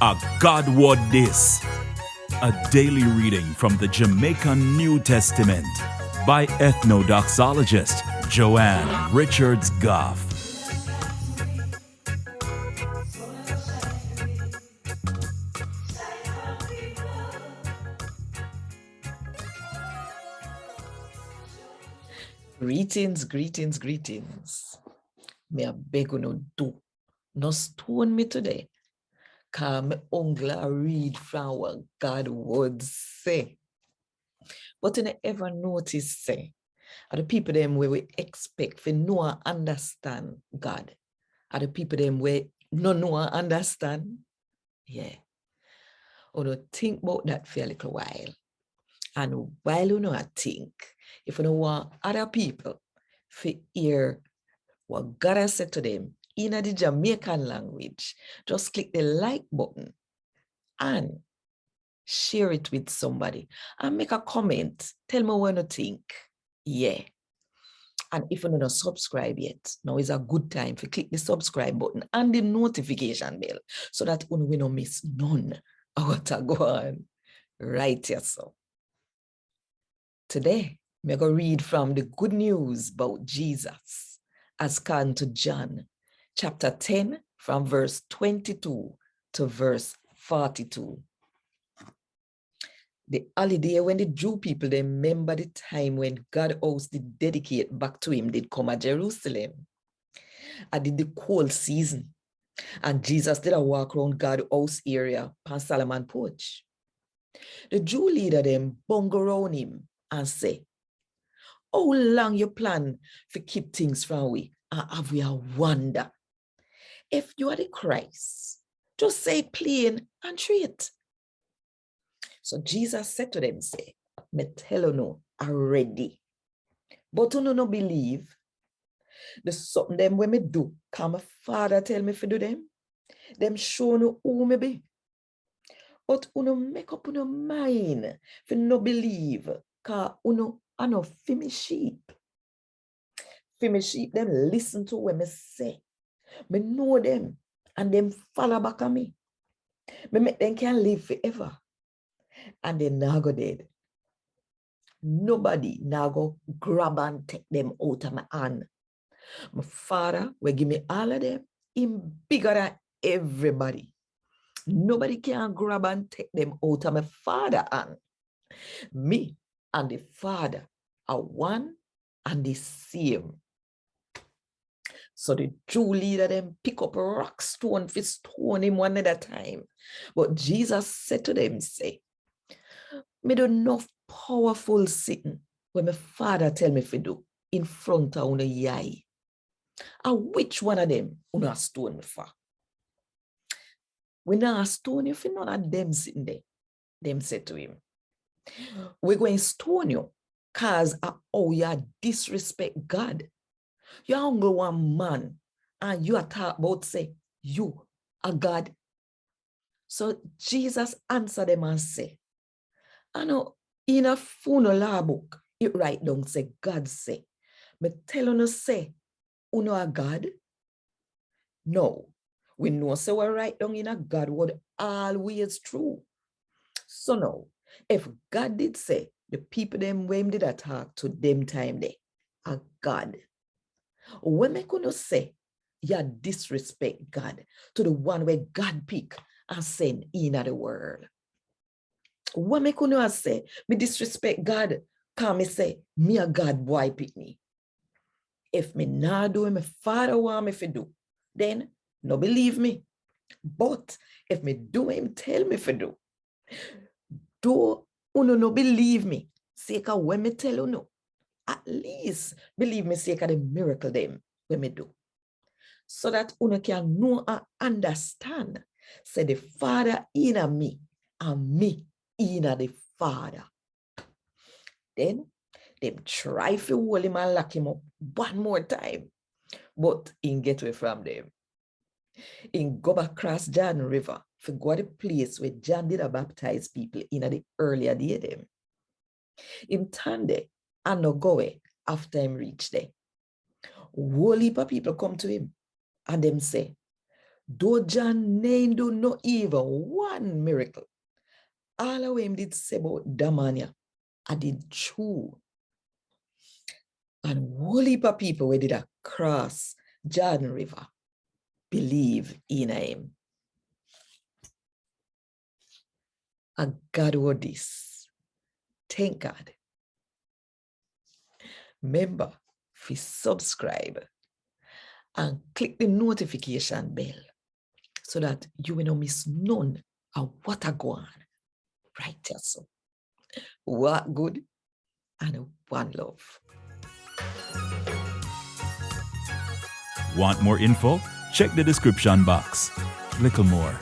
A God Word This, a daily reading from the Jamaican New Testament by Ethnodoxologist Joanne Richards Goffe. Greetings, greetings, greetings. Me a beg you do. No stone me today. Cause me ungla read from what God would say. But you ever notice say, are the people them where we expect for know and understand God? Are the people them where no know and understand? Yeah. Or think about that for a little while. And while you know I think, if you don't want other people to hear what God has said to them in the Jamaican language, just click the like button and share it with somebody and make a comment. Tell me what you think. Yeah. And if you're not subscribed yet, now is a good time to click the subscribe button and the notification bell so that we don't miss none of what I go on right here. So today, I'm going to read from the good news about Jesus as according to John, chapter 10, from verse 22 to verse 42. The holiday when the Jew people, they remember the time when God house did dedicate back to him, did come at Jerusalem. I did the cold season. And Jesus did a walk around God's house area, pan Solomon porch. The Jew leader them bung around him and say, how long you plan to keep things from we? And have we a wonder? If you are the Christ, just say it plain and straight. So Jesus said to them, say, me tell you no already. But you no believe. The something them when me do, come my Father tell me to do them. Them show no who me be. But you make up your mind for no believe. Cause you are not for me sheep. For me sheep, them listen to what me say. Me know them and them follow back on me. Me make them can live forever. And they now go dead. Nobody now go grab and take them out of my hand. My Father will give me all of them. Him bigger than everybody. Nobody can grab and take them out of my Father hand. Me and the Father are one and the same. So the Jew leader them pick up a rock stone for stone him one at a time. But Jesus said to them, say, me do enough powerful sitting when my Father tell me to do in front of una yai. And which one of them una stone me for? We not stone you for none of them sitting there. Them said to him, we're going to stone you because you disrespect God. You're only one man and you are talking about say you are God. So Jesus answered them and say, I know in a funeral law book, it write down say God say, me tell you say, you are God. No, we know say we write down in a God word always true. So now, if God did say the people them when did attack to them time they are God. When me could say you disrespect God to the one where God pick and send in the world. When me could say me disrespect God, can me say me a God boy pick me. If me not do my Father want me to do, then no believe me. But if me do him tell me to do uno no believe me, sake of when me tell you no, at least believe me sake of the miracle them when me do. So that uno can know and understand, say the Father in me and me in the Father. Then them try to hold him and lock him up one more time, but in get away from them. In go back across John River, for go to the place where John did baptize people in the earlier day them. Him turn there and no go away after him reach there. Whole heap of people come to him and them say, Though John name do no even one miracle. All of him did say about Damania, I did true. And whole heap of people who did a cross Jordan River believe in him. And God word this. Thank God. Remember, if you subscribe and click the notification bell so that you will not miss none of what I go on. Right there, so. What good and one love. Want more info? Check the description box. Little more.